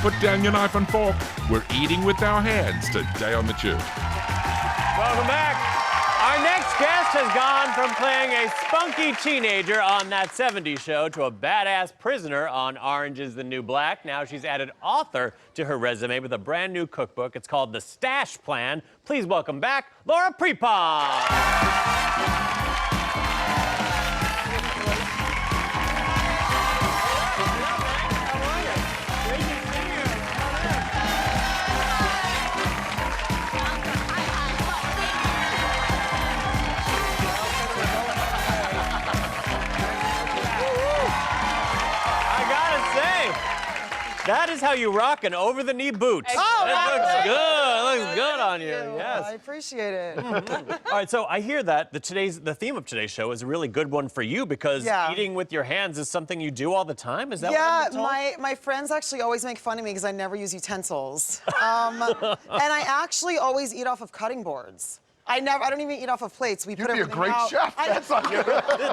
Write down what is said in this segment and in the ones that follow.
Put down your knife and fork. We're eating with our hands today on The Chew. Welcome back. Our next guest has gone from playing a spunky teenager on That 70s Show to a badass prisoner on Orange is the New Black. Now she's added author to her resume with a brand new cookbook. It's called The Stash Plan. Please welcome back Laura Prepon. That is how you rock an over-the-knee boot. Oh, that looks good. It looks good on you. Yes. I appreciate it. All right, so I hear that the theme of today's show is a really good one for you because eating with your hands is something you do all the time. Is that what I'm told? My friends actually always make fun of me because I never use utensils. And I actually always eat off of cutting boards. I don't even eat off of plates. We put everything out. You'd be a great chef. That's not good.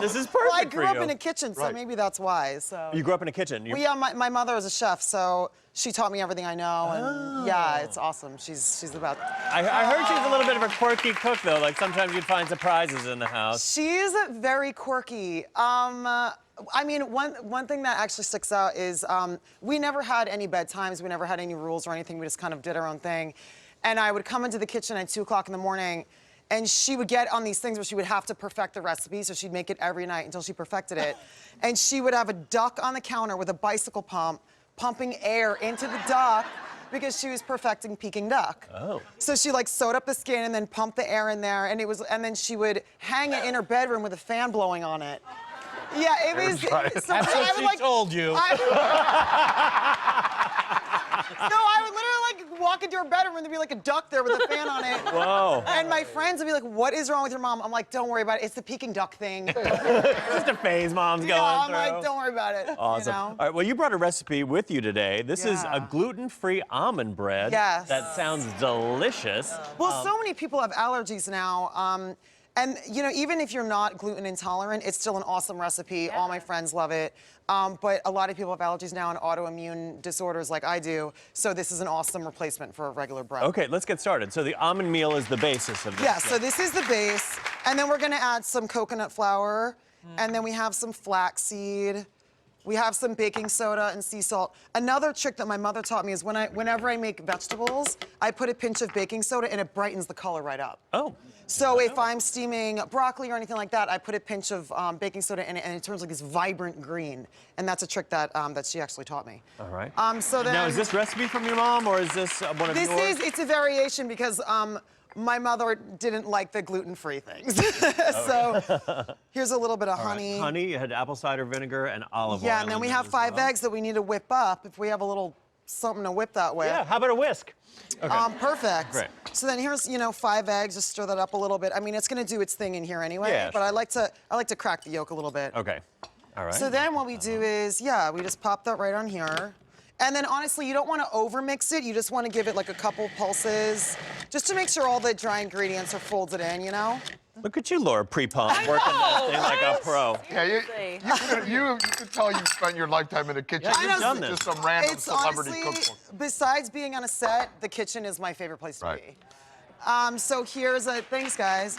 This is perfect. Well, I grew for up you. in a kitchen, so maybe that's why. So. You grew up in a kitchen? Well, yeah, my mother was a chef, so she taught me everything I know, and yeah, it's awesome. She's the best. I heard she's a little bit of a quirky cook, though. Like, sometimes you'd find surprises in the house. She's very quirky. I mean, one thing that actually sticks out is we never had any bedtimes. We never had any rules or anything. We just kind of did our own thing. And I would come into the kitchen at 2 o'clock in the morning, and she would get on these things where she would have to perfect the recipe, so she'd make it every night until she perfected it. And she would have a duck on the counter with a bicycle pump, pumping air into the duck because she was perfecting Peking duck. Oh. So she like sewed up the skin and then pumped the air in there, and then she would hang it in her bedroom with a fan blowing on it. Yeah, it was. So that's what she told you. No, I would literally like walk into her bedroom and there'd be like a duck there with a fan on it. Whoa. And my friends would be like, "What is wrong with your mom?" I'm like, "Don't worry about it. It's the Peking duck thing." Just a phase mom's going I'm through. like, "Don't worry about it." Awesome. You know? All right, well, you brought a recipe with you today. This is a gluten-free almond bread. Yes. That sounds delicious. Well, so many people have allergies now. And, you know, even if you're not gluten intolerant, it's still an awesome recipe. Yeah. All my friends love it. But a lot of people have allergies now and autoimmune disorders like I do. So this is an awesome replacement for a regular bread. Okay, let's get started. So the almond meal is the basis of this. Yeah, so this is the base. And then we're gonna add some coconut flour. And then we have some flaxseed. We have some baking soda and sea salt. Another trick that my mother taught me is whenever I make vegetables, I put a pinch of baking soda and it brightens the color right up. Oh. So if I'm steaming broccoli or anything like that, I put a pinch of baking soda in it, and it turns like this vibrant green. And that's a trick that that she actually taught me. All right. So then, now, is this recipe from your mom, or is this one of yours? It's a variation because my mother didn't like the gluten-free things. So here's a little bit of honey. Right. Honey, you had apple cider vinegar and olive oil. Yeah, and then we have 5 eggs that we need to whip up. If we have a little something to whip that with. Yeah, how about a whisk? Okay. Perfect. Great. So then here's, 5 eggs. Just stir that up a little bit. I mean, it's gonna do its thing in here anyway. Yeah, but I like to crack the yolk a little bit. Okay. All right. So then what we do is, we just pop that right on here. And then honestly, you don't want to over-mix it. You just want to give it like a couple pulses, just to make sure all the dry ingredients are folded in, you know? Look at you, Laura Prepon, working that thing like a pro. Yeah, you could tell you've spent your lifetime in a kitchen. Yeah, you've done this. Just some random It's celebrity honestly, cookbook. besides being on a set, the kitchen is my favorite place to be. So here's thanks guys.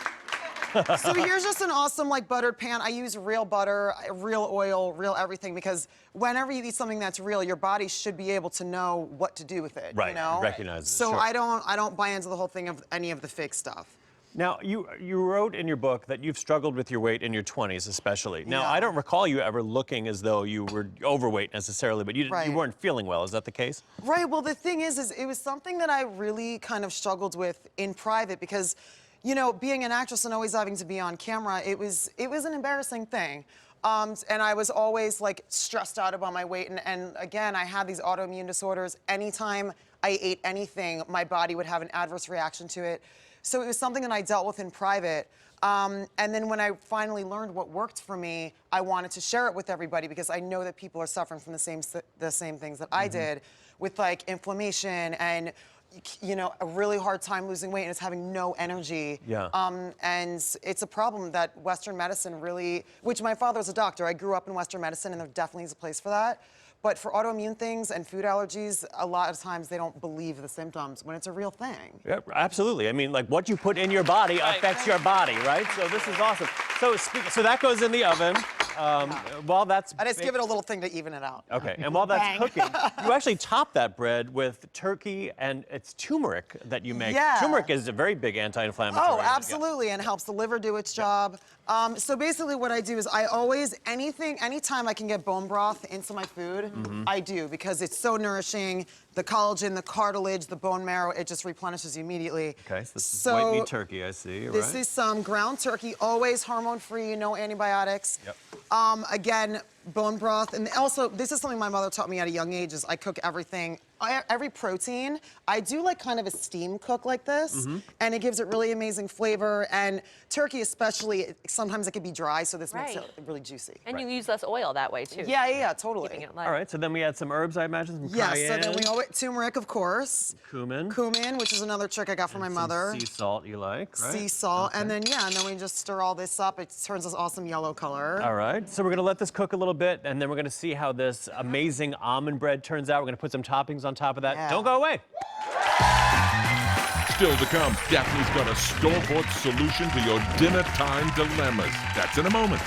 So here's just an awesome like buttered pan. I use real butter, real oil, real everything, because whenever you eat something that's real, your body should be able to know what to do with it. Right, You know? recognize it, So sure. I don't buy into the whole thing of any of the fake stuff. Now, you wrote in your book that you've struggled with your weight in your 20s especially. Now, I don't recall you ever looking as though you were overweight necessarily, but you weren't feeling well. Is that the case? Right. Well, the thing is it was something that I really kind of struggled with in private because, being an actress and always having to be on camera, it was an embarrassing thing. And I was always like stressed out about my weight. And again, I had these autoimmune disorders. Anytime I ate anything, my body would have an adverse reaction to it. So it was something that I dealt with in private. And then when I finally learned what worked for me, I wanted to share it with everybody because I know that people are suffering from the same things that I did, with like inflammation and a really hard time losing weight and it's having no energy. Yeah. And it's a problem that Western medicine really, which my father's a doctor. I grew up in Western medicine and there definitely is a place for that. But for autoimmune things and food allergies, a lot of times they don't believe the symptoms when it's a real thing. Yeah, absolutely. I mean, like what you put in your body affects your body, right? So this is awesome. So that goes in the oven. While that's I just give it a little thing to even it out. Okay, and while that's cooking, you actually top that bread with turkey and it's turmeric that you make. Yeah. Turmeric is a very big anti-inflammatory. Oh, absolutely, and helps the liver do its job. So basically what I do is I always, anytime I can get bone broth into my food, I do, because it's so nourishing. The collagen, the cartilage, the bone marrow, it just replenishes you immediately. Okay, so this is white meat turkey, I see, right? This is some ground turkey, always hormone-free, no antibiotics. Yep. Again, bone broth, and also, this is something my mother taught me at a young age, is I cook everything, every protein. I do like kind of a steam cook like this, and it gives it really amazing flavor, and turkey especially, sometimes it can be dry, so this makes it really juicy. And you use less oil that way, too. Yeah, totally. Keeping it light. All right, so then we add some herbs, I imagine, some Yes, cayenne. so then we always, turmeric, of course. Cumin, which is another trick I got from my mother. Sea salt you like, right? Sea salt, and then we just stir all this up. It turns this awesome yellow color. All right, so we're gonna let this cook a little bit, and then we're gonna see how this amazing almond bread turns out. We're gonna put some toppings on top of that. Yeah. Don't go away. Still to come, Daphne's got a store-bought solution to your dinner time dilemmas. That's in a moment.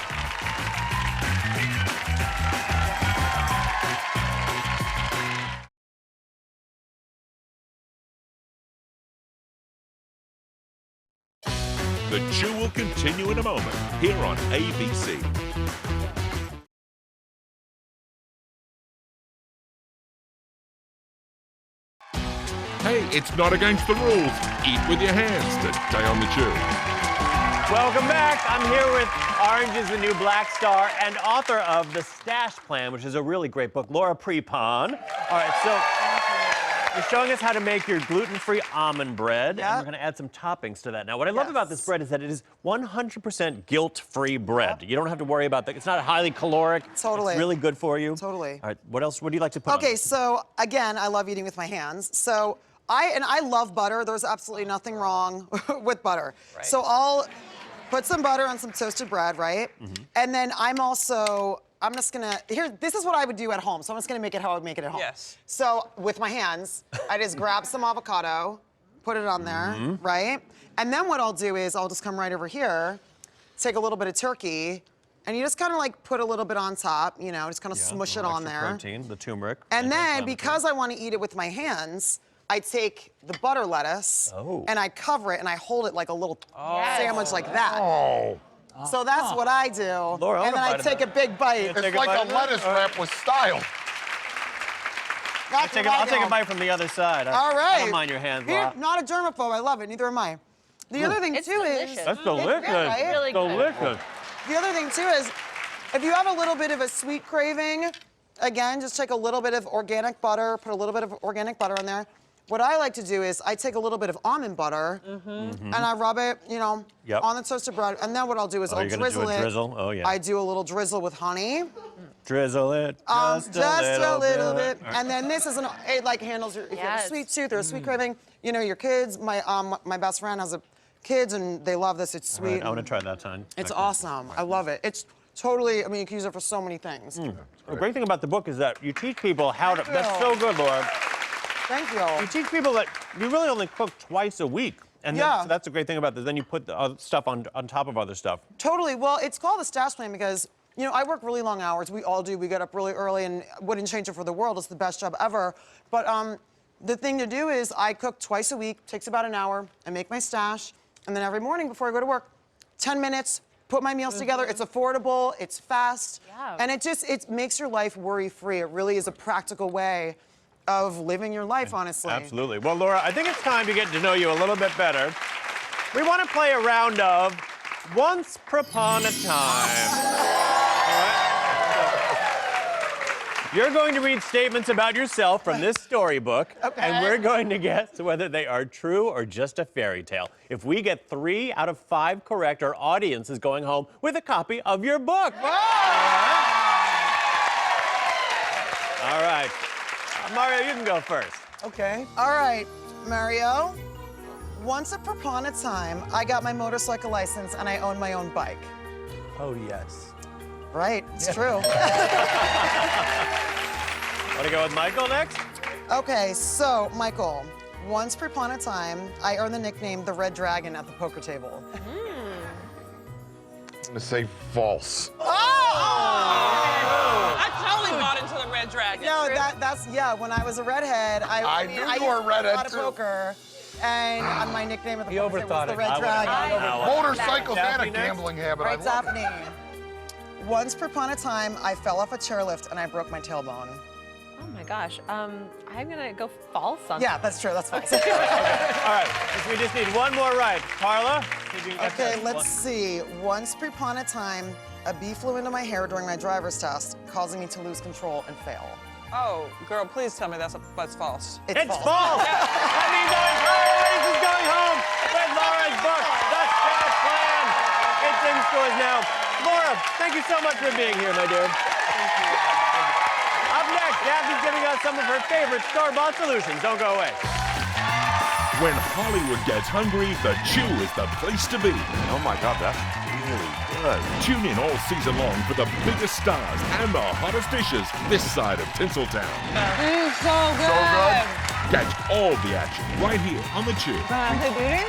The Chew will continue in a moment here on ABC. Hey, it's not against the rules. Eat with your hands today on The Chew. Welcome back. I'm here with Orange is the New Black Star and author of The Stash Plan, which is a really great book, Laura Prepon. All right, so you're showing us how to make your gluten-free almond bread, and we're going to add some toppings to that. Now, what I love about this bread is that it is 100% guilt-free bread. You don't have to worry about that. It's not highly caloric. Totally. It's really good for you. Totally. All right, what else? What do you like to put on? Okay, so again, I love eating with my hands. So I love butter. There's absolutely nothing wrong with butter. Right. So I'll put some butter on some toasted bread, right? And then I'm just gonna, this is what I would do at home. So I'm just gonna make it how I would make it at home. Yes. So with my hands, I just grab some avocado, put it on there, right? And then what I'll do is I'll just come right over here, take a little bit of turkey, and you just kind of like put a little bit on top, you know, just kind of smush it on there. Protein, the turmeric. And then, because I want to eat it with my hands, I take the butter lettuce and I cover it and I hold it like a little sandwich like that. So that's what I do. Laura, and then I take a big bite. It's like a lettuce wrap with style. I'll take a bite from the other side. All right. I don't mind your hands, Laura. Not a germaphobe. I love it. Neither am I. The other thing, too, is... That's delicious. Right? Really good. Delicious. The other thing, too, is if you have a little bit of a sweet craving, again, just take a little bit of organic butter, put a little bit of organic butter in there. What I like to do is I take a little bit of almond butter and I rub it, you know, on the toasted bread. And then what I'll do is I'll drizzle it. Drizzle? Oh, yeah. I do a little drizzle with honey. Drizzle it Just a little bit. And then this is it like handles your, if you have a sweet tooth or a sweet craving, you know, your kids. My best friend has kids and they love this. It's sweet. Right, I want to try that time. It's awesome. I love it. It's totally, I mean, you can use it for so many things. The great thing about the book is that you teach people how to, that's so good, Laura. Thank you. You teach people that you really only cook twice a week. And then, so that's the great thing about this. Then you put the other stuff on top of other stuff. Totally. Well, it's called the Stash Plan because, you know, I work really long hours. We all do. We get up really early and wouldn't change it for the world. It's the best job ever. But the thing to do is I cook twice a week. Takes about an hour. I make my stash. And then every morning before I go to work, 10 minutes, put my meals together. It's affordable. It's fast. Yeah. And it makes your life worry-free. It really is a practical way of living your life, honestly. Absolutely. Well, Laura, I think it's time to get to know you a little bit better. We want to play a round of Once Prepon a Time. You're going to read statements about yourself from this storybook, and we're going to guess whether they are true or just a fairy tale. If we get 3 out of 5 correct, our audience is going home with a copy of your book. All right. Mario, you can go first. Okay. All right, Mario. Once upon a time, I got my motorcycle license and I owned my own bike. Oh, yes. Right, it's true. Want to go with Michael next? Okay, so Michael, once upon a time, I earned the nickname the Red Dragon at the poker table. I'm gonna say false. I totally bought into the Red Dragon. No, that's yeah. When I was a redhead, I knew I you were a used to play redhead, lot of too. poker, and my nickname at the He poker table overthought was the it. Red Dragon. Motorcycles and a Daphne next? gambling habit. I Right, love it. Daphne. Once upon a time, I fell off a chairlift and I broke my tailbone. Oh my gosh. I'm gonna go false on Yeah, that's true. That's false. All right, we just need one more right. Carla? see if you can get Okay, this. let's see. Once upon a time, a bee flew into my hair during my driver's test, causing me to lose control and fail. Oh, girl, please tell me that's false. It's false! That means our entire race is going home with Laura's book, The Scout Plan. It's in stores now. Laura, thank you so much for being here, my dear. Up next, Daphne's giving us some of her favorite store-bought solutions. Don't go away. When Hollywood gets hungry, the Chew is the place to be. Oh my God, that's really good. Tune in all season long for the biggest stars and the hottest dishes this side of Tinseltown. So good. So good. Catch all the action right here on the Chew. Hey, Beauty?